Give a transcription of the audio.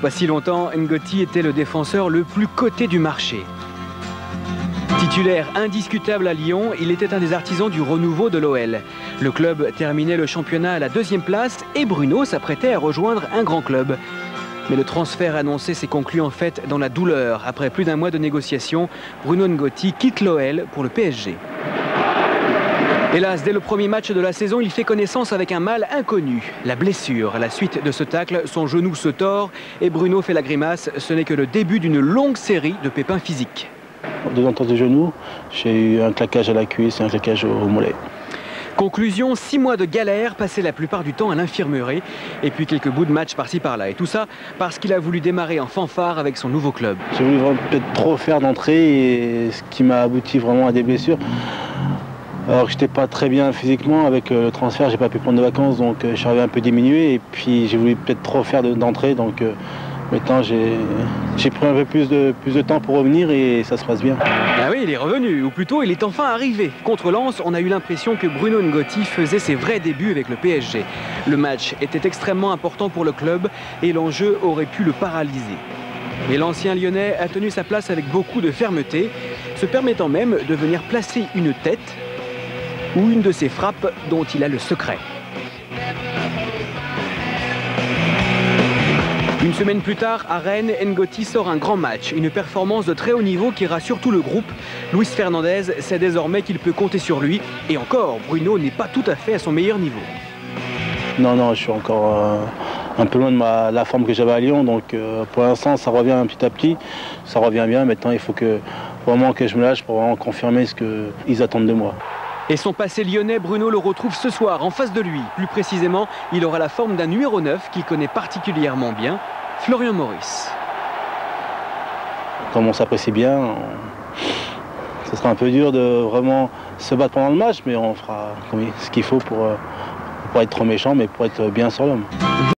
Pas si longtemps, Ngoti était le défenseur le plus coté du marché. Titulaire indiscutable à Lyon, il était un des artisans du renouveau de l'OL. Le club terminait le championnat à la 2e place et Bruno s'apprêtait à rejoindre un grand club. Mais le transfert annoncé s'est conclu en fait dans la douleur. Après plus d'un mois de négociations, Bruno Ngoti quitte l'OL pour le PSG. Hélas, dès le premier match de la saison, il fait connaissance avec un mal inconnu, la blessure. À la suite de ce tacle, son genou se tord et Bruno fait la grimace. Ce n'est que le début d'une longue série de pépins physiques. 2 entorses de genou, j'ai eu un claquage à la cuisse et un claquage au mollet. Conclusion, 6 mois de galère passés la plupart du temps à l'infirmerie et puis quelques bouts de match par-ci par-là. Et tout ça parce qu'il a voulu démarrer en fanfare avec son nouveau club. J'ai voulu peut-être trop faire d'entrée, et ce qui m'a abouti vraiment à des blessures. Alors que j'étais pas très bien physiquement avec le transfert, j'ai pas pu prendre de vacances, donc je suis arrivé un peu diminué et puis j'ai voulu peut-être trop faire d'entrée, donc maintenant j'ai pris un peu plus de temps pour revenir et ça se passe bien. Ah oui, il est revenu, ou plutôt il est enfin arrivé. Contre Lens, on a eu l'impression que Bruno Ngoti faisait ses vrais débuts avec le PSG. Le match était extrêmement important pour le club et l'enjeu aurait pu le paralyser. Mais l'ancien Lyonnais a tenu sa place avec beaucoup de fermeté, se permettant même de venir placer une tête ou une de ses frappes dont il a le secret. Une semaine plus tard, à Rennes, Ngoti sort un grand match, une performance de très haut niveau qui rassure tout le groupe. Luis Fernandez sait désormais qu'il peut compter sur lui. Et encore, Bruno n'est pas tout à fait à son meilleur niveau. Non, je suis encore un peu loin de la forme que j'avais à Lyon. Donc pour l'instant, ça revient petit à petit. Ça revient bien. Maintenant, il faut vraiment que je me lâche pour vraiment confirmer ce qu'ils attendent de moi. Et son passé lyonnais, Bruno le retrouve ce soir en face de lui. Plus précisément, il aura la forme d'un numéro 9 qu'il connaît particulièrement bien, Florian Maurice. Comme on s'apprécie bien, ce sera un peu dur de vraiment se battre pendant le match, mais on fera ce qu'il faut pour pas être trop méchant, mais pour être bien sur l'homme.